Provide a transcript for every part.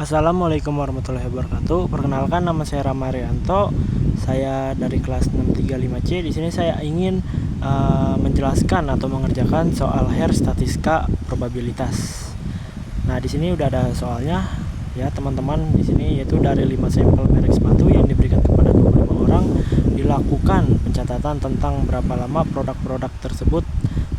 Assalamualaikum warahmatullahi wabarakatuh. Perkenalkan, nama saya Rama Rianto. Saya dari kelas 635C. Di sini saya ingin menjelaskan atau mengerjakan soal hair statistika probabilitas. Nah, di sini udah ada soalnya ya, teman-teman. Di sini yaitu dari 5 sampel merek sepatu yang diberikan kepada 25 orang, dilakukan pencatatan tentang berapa lama produk-produk tersebut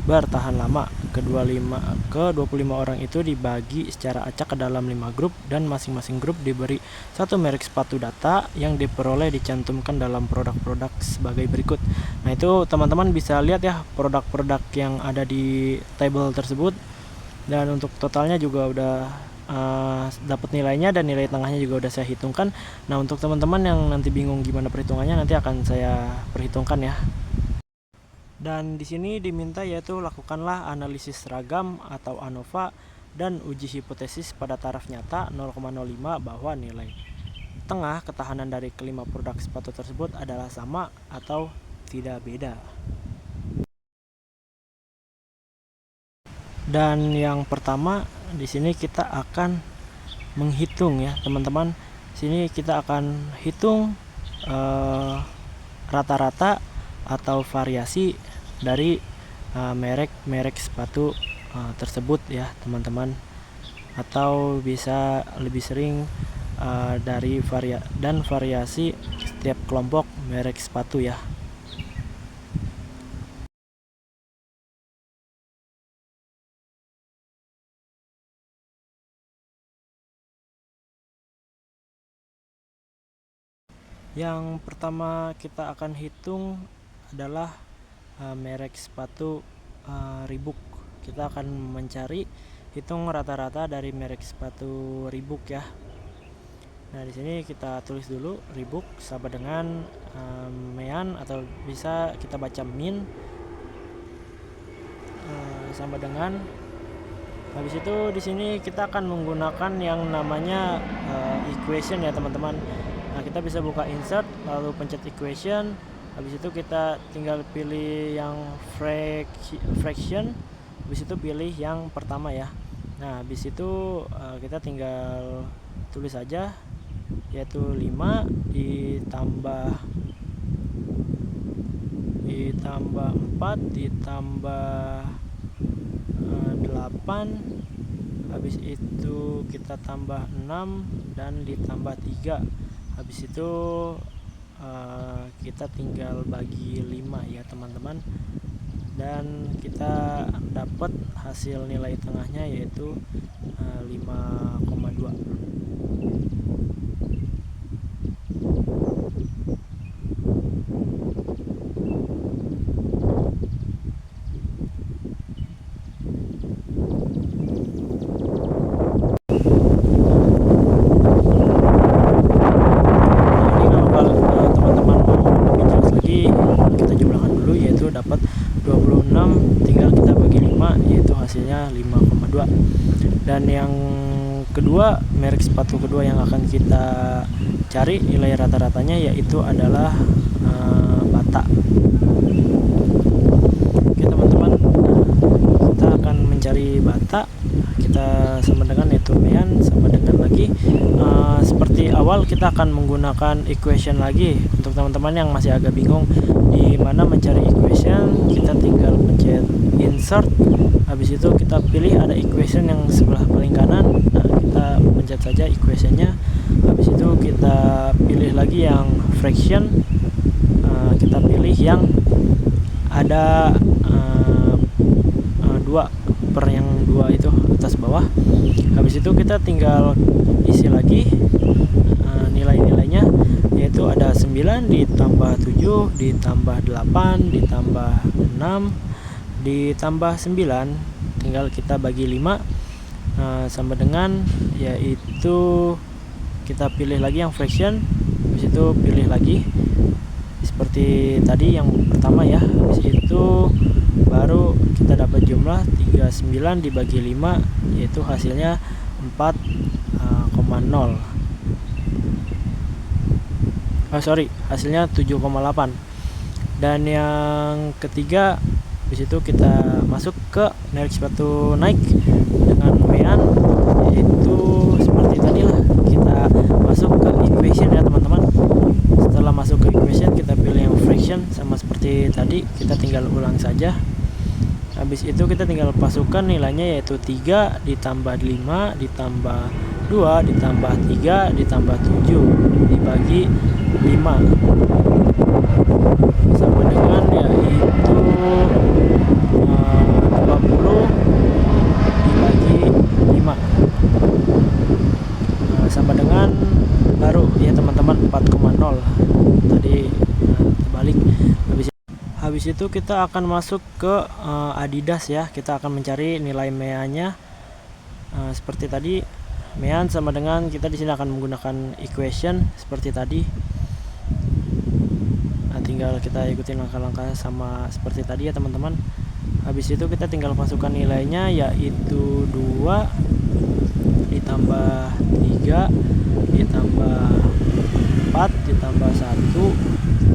bertahan lama. Ke 25 orang itu dibagi secara acak ke dalam 5 grup, dan masing-masing grup diberi satu merek sepatu. Data yang diperoleh dicantumkan dalam produk-produk sebagai berikut. Nah, itu teman-teman bisa lihat ya produk-produk yang ada di table tersebut, dan untuk totalnya juga udah dapat nilainya, dan nilai tengahnya juga udah saya hitungkan. Nah, untuk teman-teman yang nanti bingung gimana perhitungannya, nanti akan saya perhitungkan ya. Dan di sini diminta yaitu lakukanlah analisis seragam atau ANOVA dan uji hipotesis pada taraf nyata 0,05 bahwa nilai tengah ketahanan dari kelima produk sepatu tersebut adalah sama atau tidak beda. Dan yang pertama di sini kita akan menghitung ya, teman-teman. Sini kita akan hitung rata-rata atau variasi dari merek sepatu tersebut ya, teman-teman, atau bisa lebih sering dari variasi setiap kelompok merek sepatu ya. Yang pertama kita akan hitung adalah merek sepatu Reebok. Kita akan mencari hitung rata-rata dari merek sepatu Reebok ya. Nah, di sini kita tulis dulu Reebok sama dengan mean, atau bisa kita baca min, sama dengan. Habis itu di sini kita akan menggunakan yang namanya equation ya, teman-teman. Nah, kita bisa buka insert lalu pencet equation. Habis itu kita tinggal pilih yang fraction. Habis itu pilih yang pertama ya. Nah, habis itu kita tinggal tulis aja, yaitu 5 ditambah 4 ditambah 8, habis itu kita tambah 6 dan ditambah 3. Habis itu kita tinggal bagi 5 ya, teman-teman, dan kita dapat hasil nilai tengahnya yaitu 5,2. Dapat 26, tinggal kita bagi 5, yaitu hasilnya 5,2. Dan yang kedua, merek sepatu kedua yang akan kita cari nilai rata-ratanya yaitu adalah Bata. Oke, teman-teman, kita akan mencari Bata. Kita sama dengan yaitu mean sama dengan lagi seperti awal, kita akan menggunakan equation lagi. Untuk teman-teman yang masih agak bingung di mana mencari equation, kita tinggal pencet insert. Habis itu kita pilih ada equation yang sebelah paling kanan. Nah, kita pencet saja equationnya. Habis itu kita pilih lagi yang fraction. Kita pilih yang ada 2 per yang 2 itu atas bawah. Habis itu kita tinggal isi lagi nilai-nilainya, yaitu ada 9 ditambah 7 ditambah 8 ditambah 6 ditambah 9, tinggal kita bagi 5 sama dengan, yaitu kita pilih lagi yang fraction. Habis itu pilih lagi seperti tadi yang pertama ya. Habis itu baru kita dapat jumlah 39 dibagi 5, yaitu hasilnya 4,0. Hasilnya 7,8. Dan yang ketiga, disitu kita masuk ke merek sepatu Nike dengan mean, yaitu seperti tadi lah, Habis itu kita tinggal masukkan nilainya, yaitu 3 ditambah 5 ditambah 2 ditambah 3 ditambah 7 dibagi 5 sama dengan yaitu 20 dibagi 5 sama dengan baru ya teman-teman 4,0 tadi terbalik. Habis itu kita akan masuk ke Adidas ya, kita akan mencari nilai MEA-nya seperti tadi. MEA sama dengan, kita di sini akan menggunakan equation seperti tadi. Nah, tinggal kita ikutin langkah-langkah sama seperti tadi ya teman-teman. Habis itu kita tinggal masukkan nilainya, yaitu 2 ditambah 3 ditambah 4 ditambah 1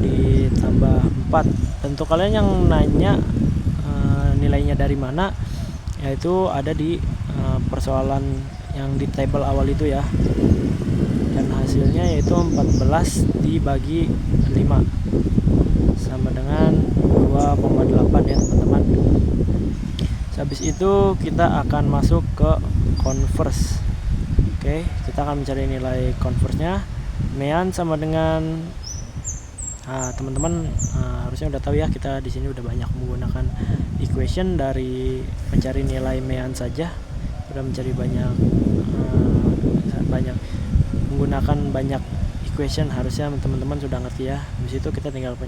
ditambah 4. Tentu kalian yang nanya nilainya dari mana, yaitu ada di persoalan yang di tabel awal itu ya, dan hasilnya yaitu 14 dibagi 5 sama dengan 2,8 ya teman-teman. Habis itu kita akan masuk ke converse. Oke, kita akan mencari nilai converse-nya. MEAN sama dengan teman-teman harusnya udah tahu ya, kita di sini udah banyak menggunakan equation dari mencari nilai MEAN saja, udah mencari banyak menggunakan banyak equation, harusnya teman-teman sudah ngerti ya. Habis itu kita tinggal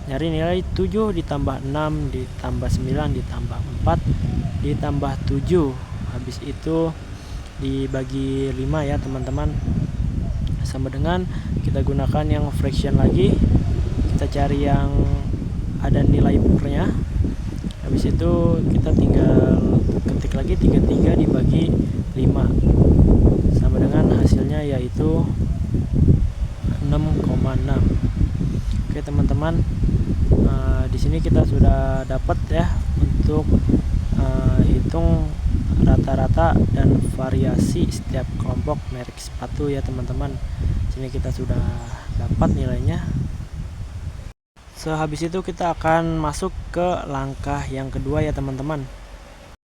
nyari nilai 7 ditambah 6 ditambah 9 ditambah 4 ditambah 7, habis itu dibagi 5 ya teman-teman, sama dengan kita gunakan yang fraction lagi, kita cari yang ada nilai purnya. Habis itu kita tinggal ketik lagi 33 dibagi 5 sama dengan hasilnya yaitu 6,6. Oke teman-teman, di sini kita sudah dapat ya untuk hitung rata-rata dan variasi setiap kelompok merek sepatu ya teman-teman. Sini kita sudah dapat nilainya. Sehabis itu kita akan masuk ke langkah yang kedua ya teman-teman.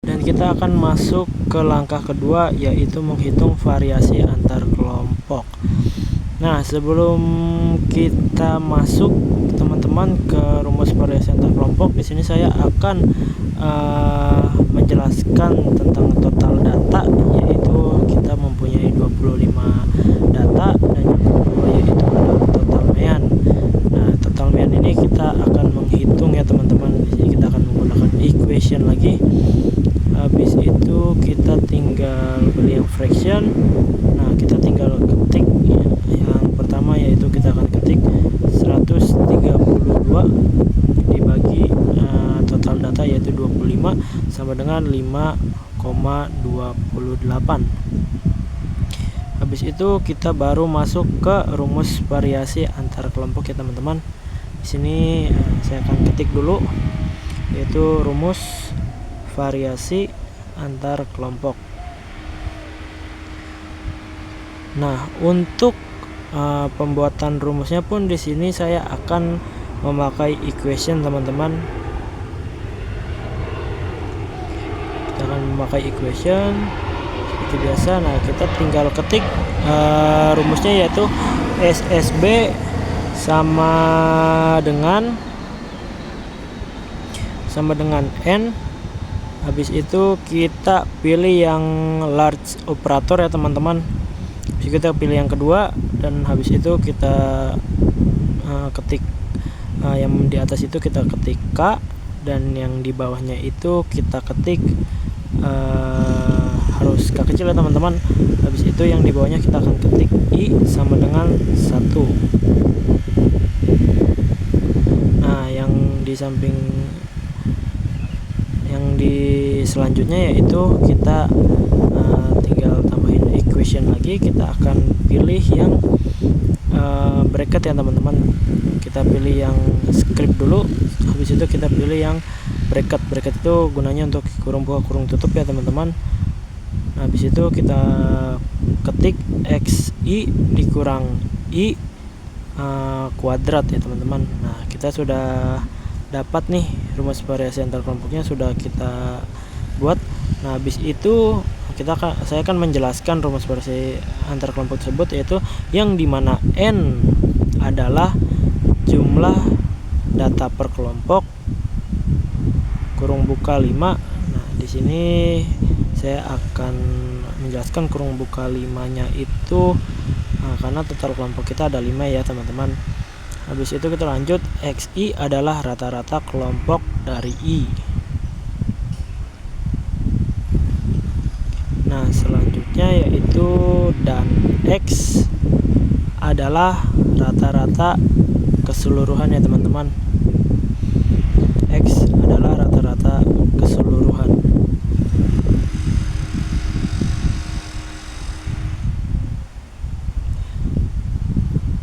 Dan kita akan masuk ke langkah kedua, yaitu menghitung variasi antar kelompok. Nah, sebelum kita masuk teman-teman ke rumus variasi antar kelompok, di sini saya akan menjelaskan tentang total data, yaitu kita mempunyai 25 data, dan yang kedua yaitu total MEAN. Nah, total MEAN ini kita akan menghitung ya teman-teman. Di sini kita akan menggunakan equation lagi. Habis itu kita tinggal beli yang fraction. Nah, kita tinggal ketik yang pertama, yaitu kita akan ketik 132 dibagi total data yaitu 25 sama dengan 5,28. Habis itu kita baru masuk ke rumus variasi antar kelompok ya teman-teman. Di sini saya akan ketik dulu, yaitu rumus variasi antar kelompok. Nah, untuk pembuatan rumusnya pun di sini saya akan memakai equation teman-teman. Kita akan memakai equation seperti biasa. Nah, kita tinggal ketik rumusnya, yaitu SSB sama dengan N. Habis itu kita pilih yang large operator ya teman-teman. Habis kita pilih yang kedua, dan habis itu kita ketik yang di atas itu kita ketik K, dan yang di bawahnya itu kita ketik harus K kecil ya teman-teman. Habis itu yang di bawahnya kita akan ketik I sama dengan 1. Nah, yang di samping selanjutnya yaitu kita tinggal tambahin equation lagi. Kita akan pilih yang bracket ya teman-teman. Kita pilih yang script dulu, habis itu kita pilih yang bracket. Bracket itu gunanya untuk kurung buka kurung tutup ya teman-teman. Nah, habis itu kita ketik XI dikurang I kuadrat ya teman-teman. Nah, kita sudah dapat nih rumus variasi antar kelompoknya sudah kita buat. Nah, habis itu saya akan menjelaskan rumus variasi antar kelompok tersebut, yaitu yang dimana N adalah jumlah data per kelompok kurung buka 5. Nah, di sini saya akan menjelaskan kurung buka 5-nya itu karena total kelompok kita ada 5 ya teman-teman. Habis itu kita lanjut, XI adalah rata-rata kelompok dari I. Nah, selanjutnya yaitu dan X adalah rata-rata keseluruhan ya teman-teman. X adalah rata-rata keseluruhan.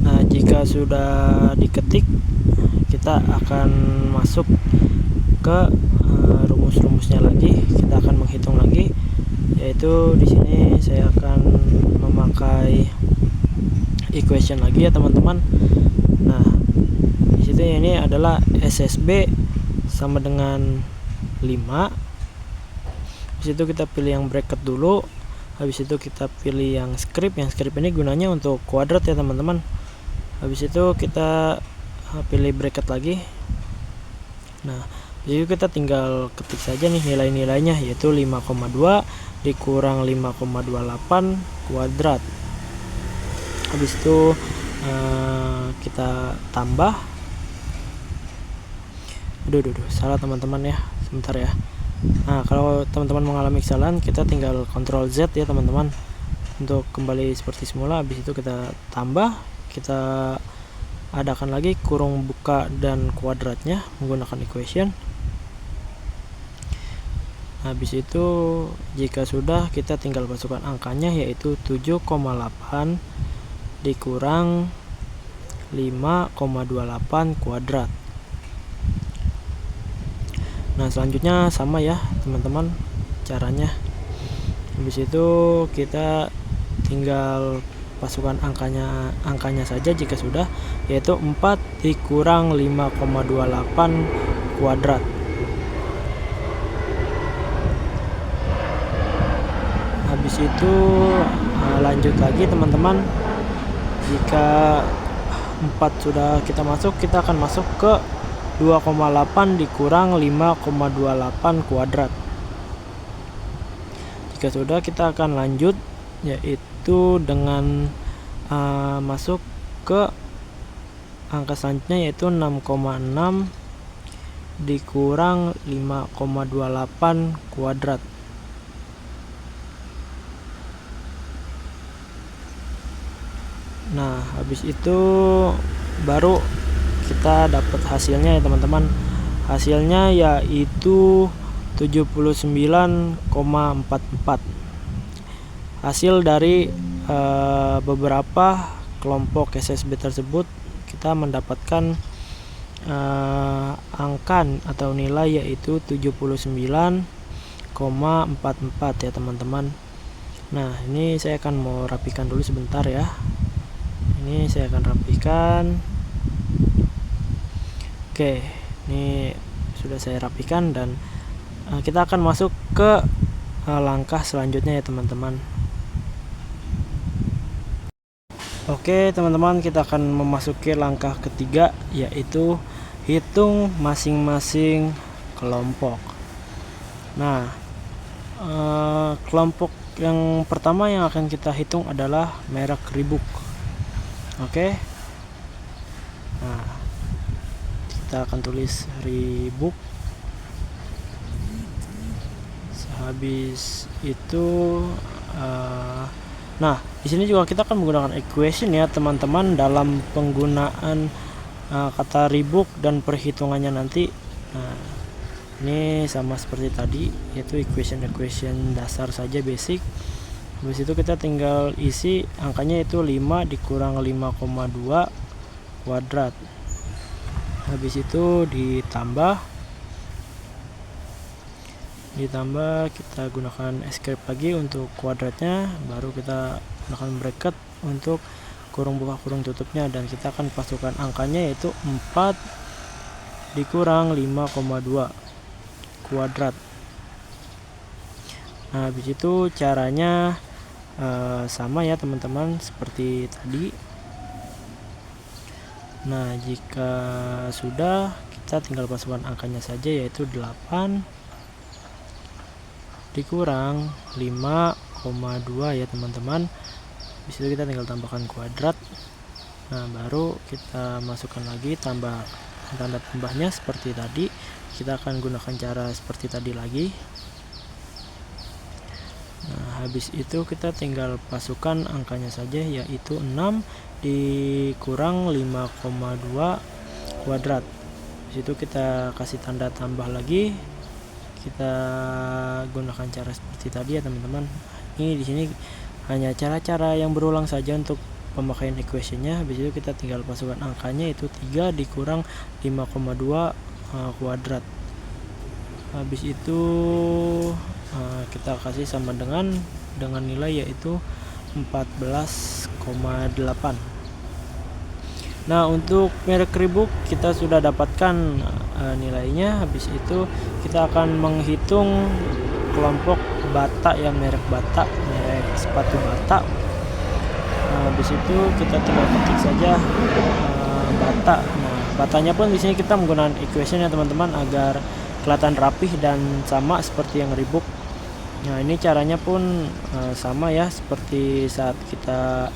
Nah, jika sudah diketik, kita akan masuk ke rumus-rumusnya lagi. Kita akan menghitung lagi, yaitu di sini saya akan memakai equation lagi ya teman-teman. Nah, di situ ini adalah SSB sama dengan 5. Habis itu kita pilih yang bracket dulu. Habis itu kita pilih yang script. Yang script ini gunanya untuk kuadrat ya teman-teman. Habis itu kita pilih bracket lagi. Nah, jadi kita tinggal ketik saja nih nilai-nilainya, yaitu 5,2 dikurang 5,28 kuadrat. Habis itu kita tambah. Aduh, salah teman-teman ya, sebentar ya. Nah, kalau teman-teman mengalami kesalahan, kita tinggal Ctrl Z ya teman-teman untuk kembali seperti semula. Habis itu kita tambah, kita adakan lagi kurung buka dan kuadratnya menggunakan equation. Habis itu jika sudah, kita tinggal masukkan angkanya, yaitu 7,8 dikurang 5,28 kuadrat. Nah, selanjutnya sama ya teman-teman caranya. Habis itu kita tinggal pasukan angkanya saja jika sudah, yaitu 4 dikurang 5,28 kuadrat. Habis itu lanjut lagi teman-teman. Jika 4 sudah kita masuk, kita akan masuk ke 2,8 dikurang 5,28 kuadrat. Jika sudah, kita akan lanjut, yaitu dengan masuk ke angka selanjutnya, yaitu 6,6 dikurang 5,28 kuadrat. Nah, habis itu baru kita dapat hasilnya ya teman-teman. Hasilnya yaitu 79,44. Hasil dari beberapa kelompok SSB tersebut, kita mendapatkan angka atau nilai yaitu 79,44 ya teman-teman. Nah, ini saya akan mau rapikan dulu sebentar ya. Ini saya akan rapikan. Oke, ini sudah saya rapikan dan kita akan masuk ke langkah selanjutnya ya teman-teman. Oke teman-teman, kita akan memasuki langkah ketiga, yaitu hitung masing-masing kelompok. Nah, kelompok yang pertama yang akan kita hitung adalah merek Reebok. Oke. Nah, kita akan tulis Reebok. Habis itu nah, di sini juga kita akan menggunakan equation ya teman-teman dalam penggunaan kata Reebok dan perhitungannya nanti. Nah, ini sama seperti tadi, yaitu equation dasar saja, basic. Habis itu kita tinggal isi angkanya, itu 5 dikurang 5,2 kuadrat. Habis itu ditambah, kita gunakan escape lagi untuk kuadratnya, baru kita gunakan bracket untuk kurung buka kurung tutupnya, dan kita akan pasukan angkanya yaitu 4 dikurang 5,2 kuadrat. Nah, habis itu caranya sama ya teman-teman seperti tadi. Nah, jika sudah, kita tinggal masukkan angkanya saja, yaitu 8 dikurang 5,2 ya teman-teman. Di situ kita tinggal tambahkan kuadrat. Nah, baru kita masukkan lagi tambah tanda tambahnya seperti tadi. Kita akan gunakan cara seperti tadi lagi. Nah, habis itu kita tinggal masukkan angkanya saja, yaitu 6 dikurang 5,2 kuadrat. Di situ kita kasih tanda tambah lagi. Kita gunakan cara seperti tadi ya teman-teman. Ini di sini hanya cara-cara yang berulang saja untuk pemakaian equationnya. Habis itu kita tinggal masukkan angkanya, yaitu 3 dikurang 5,2 kuadrat. Habis itu kita kasih sama dengan nilai, yaitu 14,8. Nah, untuk merek Reebok kita sudah dapatkan nilainya. Habis itu kita akan menghitung kelompok bata ya, merek bata, merek sepatu bata. Nah, habis itu kita tinggal ketik saja bata. Nah, batanya pun di sini kita menggunakan equation ya teman-teman, agar kelihatan rapih dan sama seperti yang Reebok. Nah, ini caranya pun sama ya seperti saat kita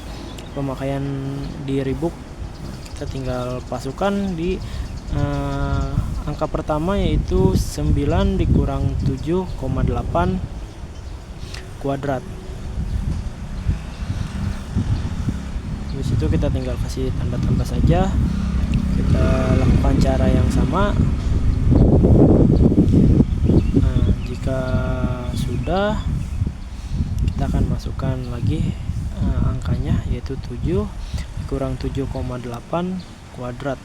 pemakaian di Reebok. Kita tinggal pasukan di angka pertama, yaitu 9 dikurang 7,8 kuadrat. Di situ kita tinggal kasih tanda tambah saja. Kita lakukan cara yang sama. Nah, jika sudah, kita akan masukkan lagi angkanya, yaitu 7 dikurang 7,8 kuadrat.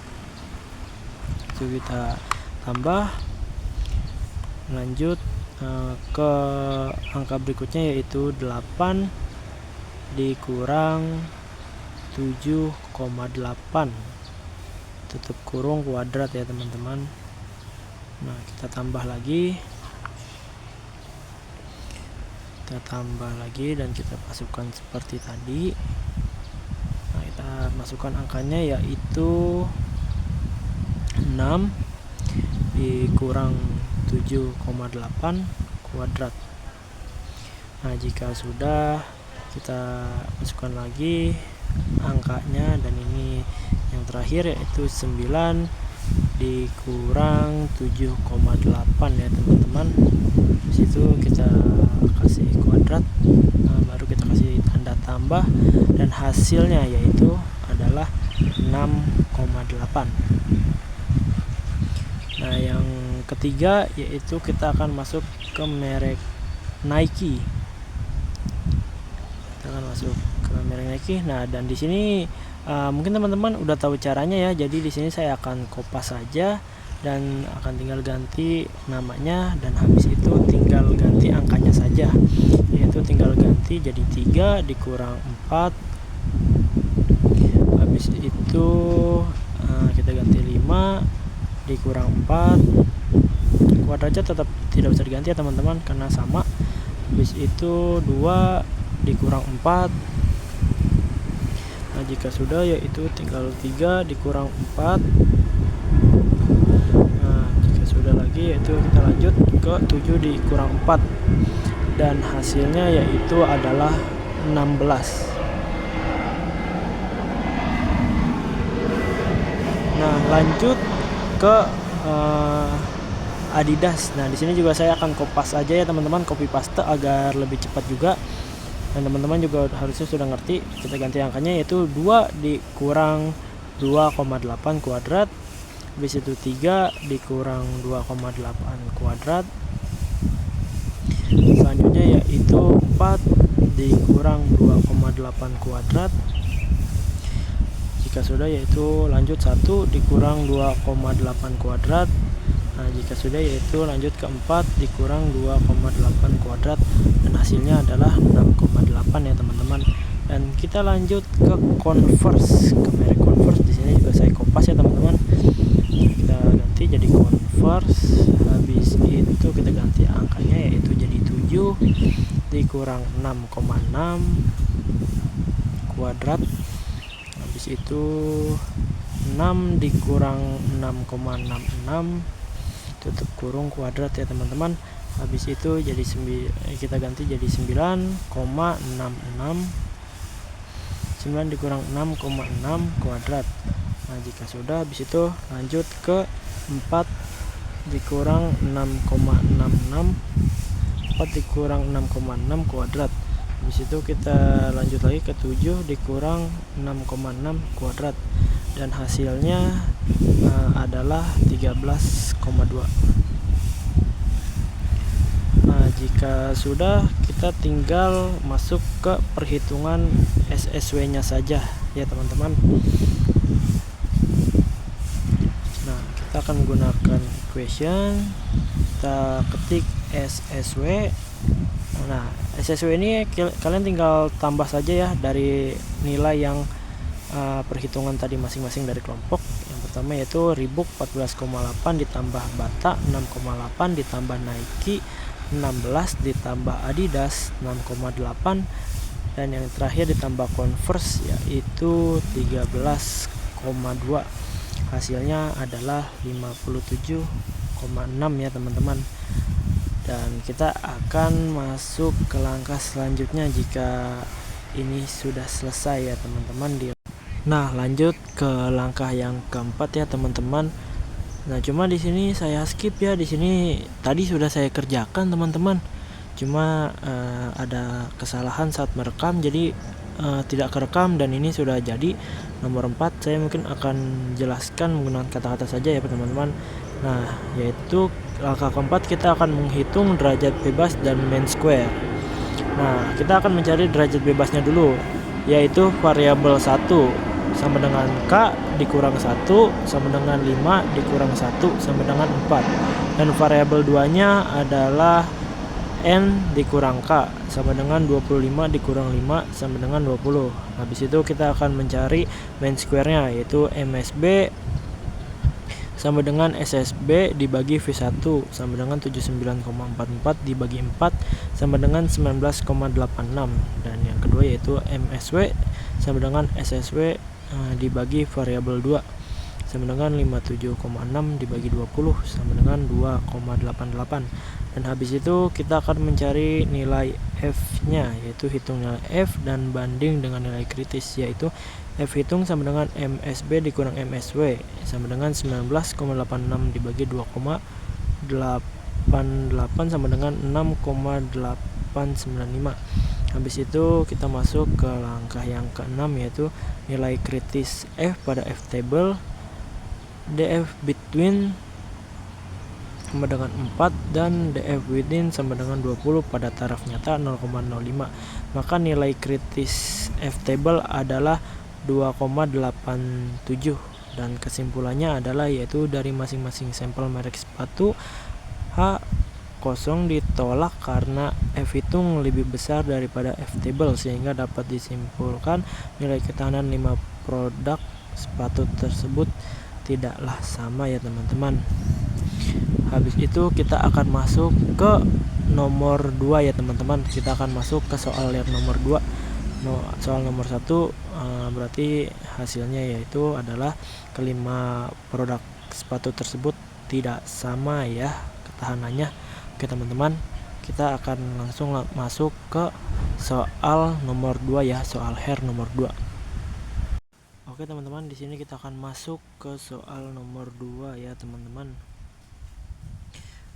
Itu kita tambah, lanjut ke angka berikutnya, yaitu 8 dikurang 7,8 tutup kurung kuadrat ya teman-teman. Nah, kita tambah lagi, dan kita masukkan seperti tadi. Nah, kita masukkan angkanya, yaitu 6 dikurang 7,8 kuadrat. Nah, jika sudah, kita masukkan lagi angkanya, dan ini yang terakhir, yaitu 9 dikurang 7,8 ya teman-teman. Disitu kita kasih kuadrat. Nah, baru kita kasih tanda tambah, dan hasilnya yaitu adalah 6,8. Nah, yang ketiga yaitu kita akan masuk ke merek Nike. Kita akan masuk ke merek Nike. Nah, dan di sini mungkin teman-teman udah tahu caranya ya. Jadi di sini saya akan kopas saja dan akan tinggal ganti namanya, dan habis itu tinggal ganti angkanya saja, yaitu tinggal ganti jadi 3 dikurang 4. Habis itu kita ganti 5 dikurang 4. Kuadratnya tetap tidak bisa diganti ya teman-teman, karena sama. Habis itu 2 dikurang 4. Nah, jika sudah, yaitu tinggal 3 dikurang 4. Nah, jika sudah lagi, yaitu kita lanjut ke 7 dikurang 4, dan hasilnya yaitu adalah 16. Nah, lanjut ke Adidas. Nah, di sini juga saya akan kopas aja ya teman-teman, copy paste agar lebih cepat juga. Dan teman-teman juga harusnya sudah ngerti. Kita ganti angkanya, yaitu 2 dikurang 2,8 kuadrat. Habis itu 3 dikurang 2,8 kuadrat. Selanjutnya yaitu 4 dikurang 2,8 kuadrat. Jika sudah, yaitu lanjut 1 dikurang 2,8 kuadrat. Nah, jika sudah, yaitu lanjut ke 4 dikurang 2,8 kuadrat, dan hasilnya adalah 6,8 ya teman-teman. Dan kita lanjut ke Converse, ke merek Converse. Di sini juga saya kopas ya teman-teman. Kita ganti, ganti jadi converse. Habis itu kita ganti angkanya, yaitu jadi 7 dikurang 6,6 kuadrat. Habis itu 6 dikurang 6,66 tutup kurung kuadrat ya teman-teman. Habis itu jadi kita ganti jadi 9,66. 9 dikurang 6,6 kuadrat. Nah, jika sudah, habis itu lanjut ke 4 dikurang 6,66. 4 dikurang 6,6 kuadrat. Habis itu kita lanjut lagi ke 7 dikurang 6,6 kuadrat. Dan hasilnya adalah 13,2. Nah, jika sudah, kita tinggal masuk ke perhitungan SSW nya saja ya teman-teman. Nah, kita akan menggunakan equation. Kita ketik SSW. Nah, SSW ini kalian tinggal tambah saja ya dari nilai yang perhitungan tadi masing-masing dari kelompok. Yang pertama yaitu Reebok 14,8 ditambah Bata 6,8 ditambah Nike 16 ditambah Adidas 6,8, dan yang terakhir ditambah Converse yaitu 13,2. hasilnya adalah 57,6 ya teman-teman. Dan kita akan masuk ke langkah selanjutnya jika ini sudah selesai ya teman-teman. Nah, lanjut ke langkah yang keempat ya teman-teman. Nah, cuma di sini saya skip ya. Di sini tadi sudah saya kerjakan teman-teman. Cuma ada kesalahan saat merekam, jadi tidak kerekam, dan ini sudah jadi nomor 4. Saya mungkin akan jelaskan menggunakan kata-kata saja ya teman-teman. Nah, yaitu langkah keempat, kita akan menghitung derajat bebas dan mean square. Nah, kita akan mencari derajat bebasnya dulu, yaitu variabel 1 sama dengan K dikurang 1 sama dengan 5 dikurang 1 sama dengan 4. Dan variabel 2 nya adalah N dikurang K sama dengan 25 dikurang 5 sama dengan 20. Habis itu kita akan mencari mean square nya, yaitu MSB sama dengan SSB dibagi V1 sama dengan 79,44 dibagi 4 sama dengan 19,86. Dan yang kedua yaitu MSW sama dengan SSW dibagi variabel 2 sama dengan 57,6 dibagi 20 sama dengan 2,88. Dan habis itu kita akan mencari nilai F nya, yaitu hitung nilai F dan banding dengan nilai kritis, yaitu F hitung sama dengan MSB dikurang MSW sama dengan 19,86 dibagi 2,88 sama dengan 6,895. Habis itu kita masuk ke langkah yang keenam, yaitu nilai kritis F pada F table. DF between sama dengan 4 dan DF within sama dengan 20 pada taraf nyata 0,05. Maka nilai kritis F table adalah 2,87, dan kesimpulannya adalah yaitu dari masing-masing sampel merek sepatu H0 ditolak karena F hitung lebih besar daripada F table, sehingga dapat disimpulkan nilai ketahanan 5 produk sepatu tersebut tidaklah sama ya teman-teman. Habis itu kita akan masuk ke nomor 2 ya teman-teman. Kita akan masuk ke soal yang nomor 2. Soal nomor 1 berarti hasilnya yaitu adalah kelima produk sepatu tersebut tidak sama ya ketahanannya. Oke teman-teman, kita akan langsung masuk ke soal nomor 2 ya, soal hair nomor 2. Oke teman-teman, di sini kita akan masuk ke soal nomor 2 ya teman-teman.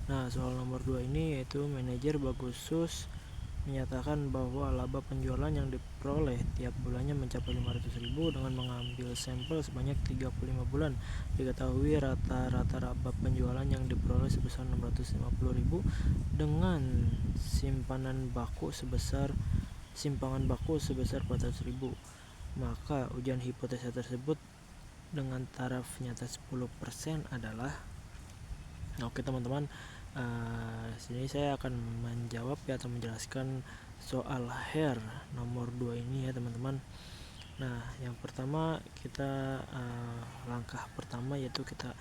Nah, soal nomor 2 ini yaitu manajer Bagusus menyatakan bahwa laba penjualan yang diperoleh tiap bulannya mencapai 500.000 dengan mengambil sampel sebanyak 35 bulan. Diketahui rata-rata laba penjualan yang diperoleh sebesar 650.000 dengan simpangan baku sebesar 400.000. Maka ujian hipotesa tersebut dengan taraf nyata 10% adalah. Oke teman-teman, sini saya akan menjawab ya atau menjelaskan soal hair nomor 2 ini ya teman-teman. Nah, yang pertama kita langkah pertama yaitu kita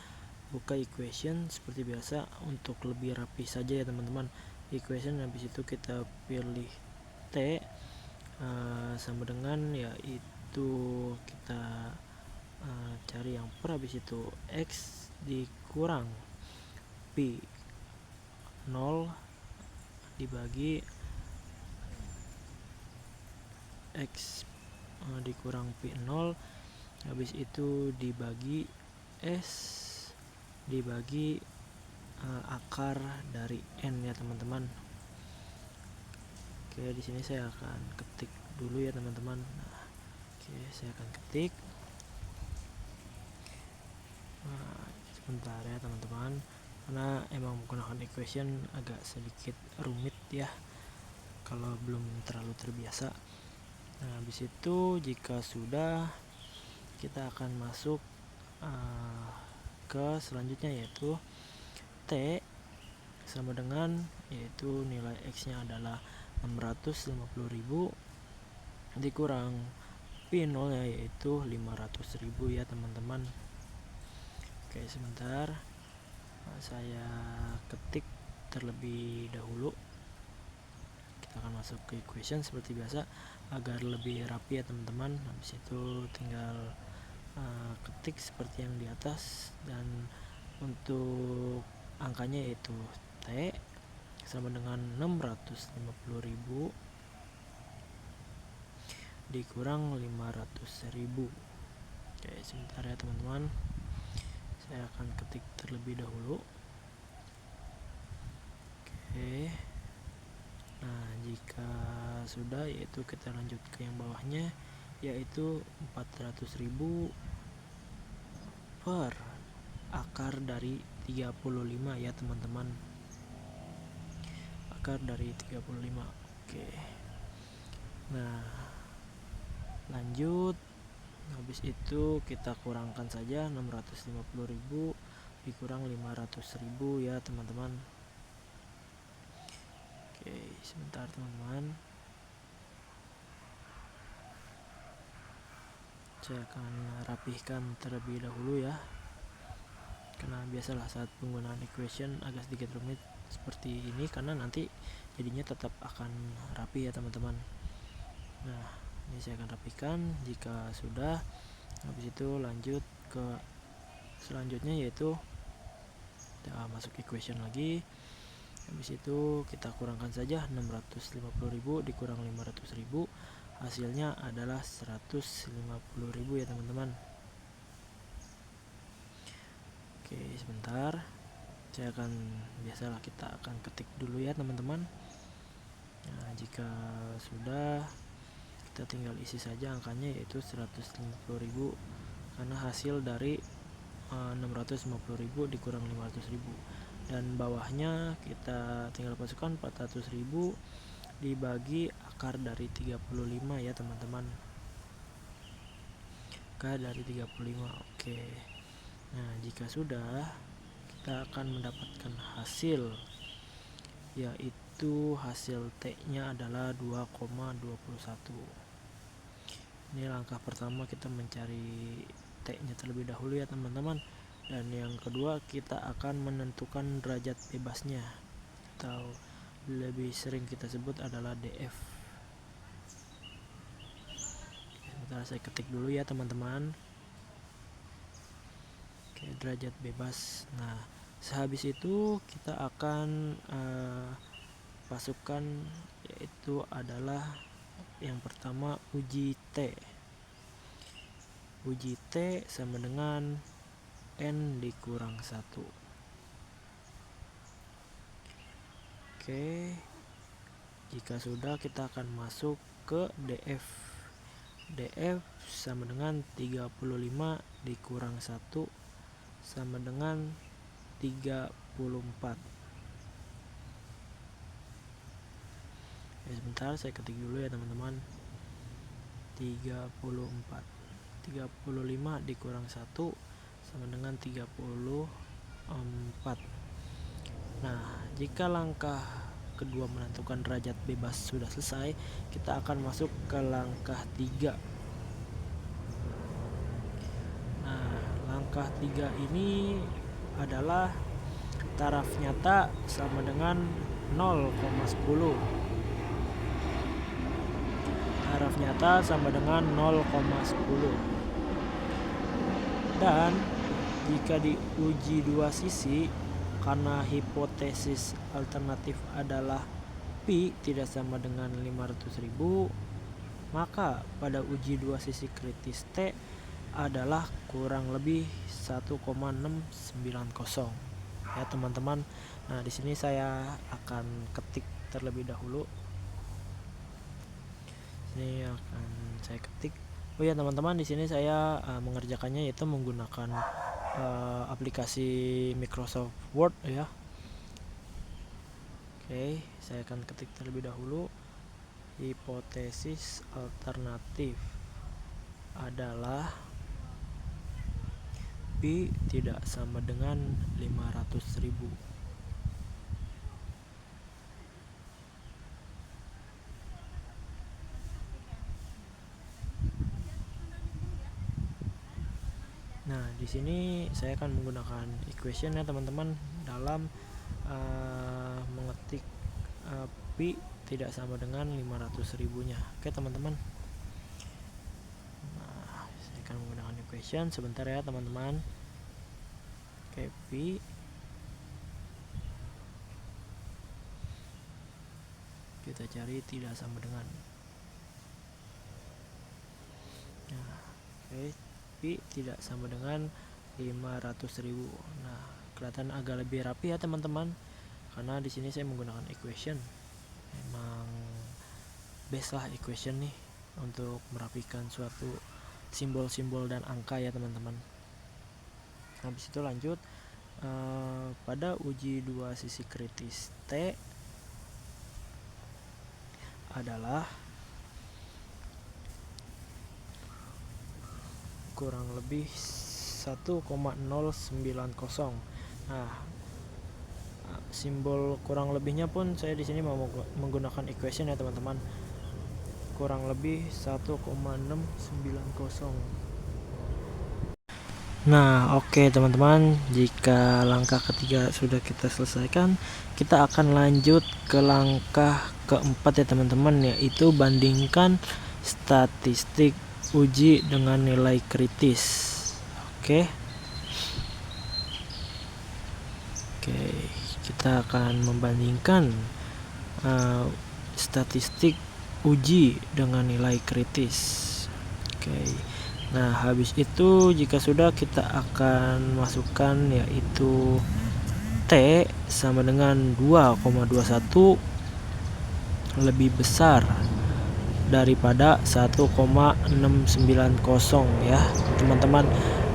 buka equation seperti biasa untuk lebih rapi saja ya teman-teman. Equation, habis itu kita pilih T sama dengan yaitu kita cari yang per, habis itu X dikurang P 0 dibagi X dikurang P 0, habis itu dibagi S dibagi akar dari N ya teman-teman. Oke, di sini saya akan ketik dulu ya teman-teman. Nah, oke, saya akan ketik. Nah, sebentar ya teman-teman, karena emang menggunakan equation agak sedikit rumit ya kalau belum terlalu terbiasa. Nah, habis itu jika sudah, kita akan masuk ke selanjutnya, yaitu T sama dengan yaitu nilai X nya adalah 650.000 dikurang P0 nya yaitu 500.000 ya teman-teman. Oke, sebentar, saya ketik terlebih dahulu. Kita akan masuk ke equation seperti biasa agar lebih rapi ya teman-teman. Habis itu tinggal ketik seperti yang di atas, dan untuk angkanya yaitu T sama dengan 650.000 dikurang 500.000. Oke, sebentar ya teman-teman, saya akan ketik terlebih dahulu. Oke, nah jika sudah, yaitu kita lanjut ke yang bawahnya, yaitu 400.000 per akar dari 35 ya teman-teman, akar dari 35. Oke, nah lanjut, habis itu kita kurangkan saja 650.000 dikurang 500.000 ya teman-teman. Oke, sebentar teman-teman, saya akan rapihkan terlebih dahulu ya, karena biasalah saat penggunaan equation agak sedikit rumit seperti ini, karena nanti jadinya tetap akan rapi ya teman-teman. Nah, ini saya akan rapikan jika sudah. Habis itu lanjut ke selanjutnya, yaitu kita masuk equation lagi. Habis itu kita kurangkan saja 650.000 dikurang 500.000, hasilnya adalah 150.000 ya teman-teman. Oke, sebentar, saya akan biasalah kita akan ketik dulu ya teman-teman. Nah, jika sudah, kita tinggal isi saja angkanya yaitu 150.000, karena hasil dari 650.000 dikurang 500.000, dan bawahnya kita tinggal masukkan 400.000 dibagi akar dari 35 ya teman-teman, akar dari 35. Oke, nah jika sudah, kita akan mendapatkan hasil, yaitu hasil T nya adalah 2,21. Ini langkah pertama, kita mencari T nya terlebih dahulu ya teman-teman. Dan yang kedua, kita akan menentukan derajat bebasnya, atau lebih sering kita sebut adalah DF. Sebentar, saya ketik dulu ya teman-teman. Oke, derajat bebas. Nah, sehabis itu kita akan masukkan, yaitu adalah yang pertama uji T. Uji T sama dengan N dikurang 1. Oke, jika sudah, kita akan masuk ke DF. DF sama dengan 35 dikurang 1 sama dengan 34. Sebentar, saya ketik dulu ya teman-teman. 34. 35 dikurang 1 sama dengan 34. Nah, jika langkah kedua menentukan derajat bebas sudah selesai, kita akan masuk ke langkah 3. Nah, langkah 3 ini adalah taraf nyata sama dengan 0,10. Taraf nyata sama dengan 0,10. Dan jika diuji dua sisi, karena hipotesis alternatif adalah pi tidak sama dengan 500.000, maka pada uji dua sisi kritis T adalah kurang lebih 1,690 ya teman-teman. Nah, di sini saya akan ketik terlebih dahulu. Ini akan saya ketik. Oh ya teman-teman, di sini saya mengerjakannya yaitu menggunakan aplikasi Microsoft Word ya. Oke, saya akan ketik terlebih dahulu. Hipotesis alternatif adalah pi tidak sama dengan 500.000. Nah, di sini saya akan menggunakan equation ya teman-teman dalam mengetik pi tidak sama dengan 500.000-nya. Oke teman-teman. Nah, saya akan menggunakan equation sebentar ya teman-teman. Oke, pi kita cari tidak sama dengan. Nah, oke, pi tidak sama dengan 500.000. Nah, kelihatan agak lebih rapi ya teman-teman, karena di sini saya menggunakan equation. Memang best lah equation nih untuk merapikan suatu simbol-simbol dan angka ya teman-teman. Habis itu lanjut pada uji dua sisi kritis T adalah kurang lebih 1,090. Nah, simbol kurang lebihnya pun saya di sini mau menggunakan equation ya teman-teman. Kurang lebih 1,690. Nah, oke teman-teman, jika langkah ketiga sudah kita selesaikan, kita akan lanjut ke langkah keempat ya teman-teman, yaitu bandingkan statistik uji dengan nilai kritis. Oke, kita akan membandingkan statistik uji dengan nilai kritis. Nah, habis itu jika sudah, kita akan masukkan yaitu T sama dengan 2,21 lebih besar daripada 1,690 ya teman-teman.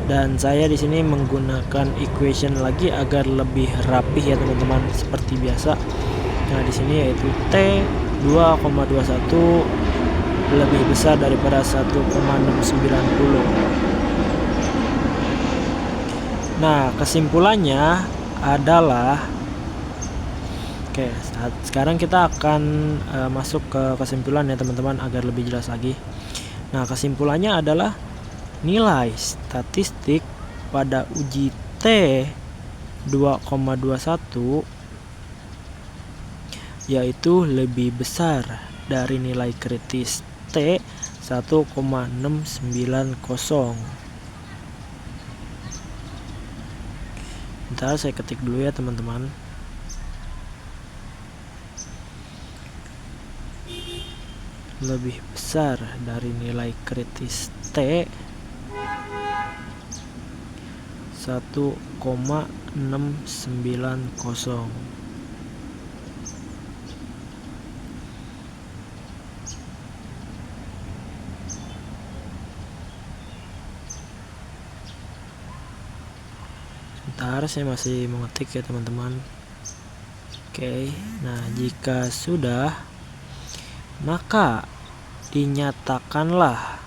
Dan saya di sini menggunakan equation lagi agar lebih rapih ya teman-teman, seperti biasa. Nah, di sini yaitu T 2,21 lebih besar daripada 1,690. Nah, kesimpulannya adalah sekarang kita akan masuk ke kesimpulan ya teman-teman agar lebih jelas lagi. Nah, kesimpulannya adalah nilai statistik pada uji T 2,21 yaitu lebih besar dari nilai kritis T 1,690. Bentar, saya ketik dulu ya teman-teman. Lebih besar dari nilai kritis T 1,690. Sebentar, saya masih mengetik ya teman-teman. Oke, nah jika sudah, maka dinyatakanlah.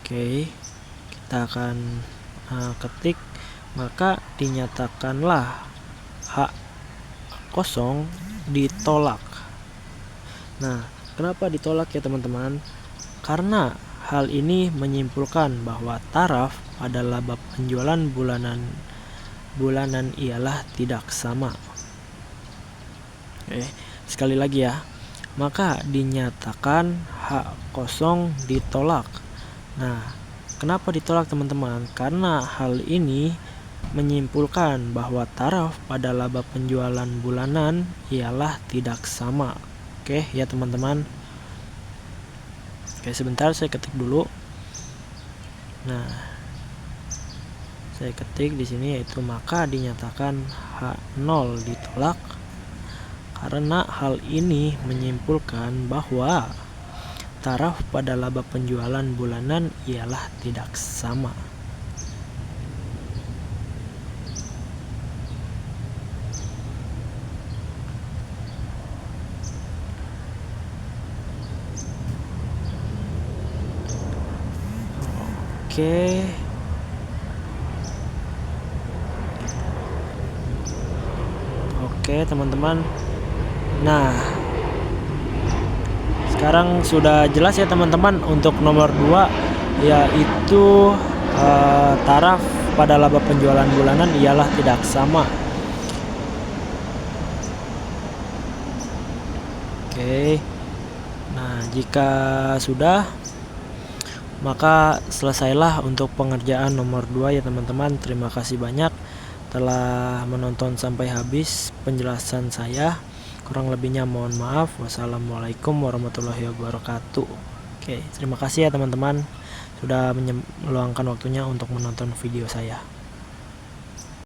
Kita akan ketik, maka dinyatakanlah H kosong ditolak. Nah, kenapa ditolak ya teman-teman? Karena hal ini menyimpulkan bahwa taraf pada laba penjualan bulanan ialah tidak sama. Sekali lagi ya. Maka dinyatakan hak kosong ditolak. Nah, kenapa ditolak teman-teman? Karena hal ini menyimpulkan bahwa taraf pada laba penjualan bulanan ialah tidak sama. Oke ya teman-teman. Oke, sebentar saya ketik dulu. Nah, saya ketik di sini yaitu maka dinyatakan H0 ditolak karena hal ini menyimpulkan bahwa taraf pada laba penjualan bulanan ialah tidak sama. Oke teman-teman. Nah, sekarang sudah jelas ya teman-teman untuk nomor 2, yaitu taraf pada laba penjualan bulanan ialah tidak sama. Oke. Nah, jika sudah, maka selesailah untuk pengerjaan nomor 2 ya teman-teman. Terima kasih banyak telah menonton sampai habis penjelasan saya. Kurang lebihnya mohon maaf. Wassalamualaikum warahmatullahi wabarakatuh. Oke, terima kasih ya teman-teman sudah meluangkan waktunya untuk menonton video saya.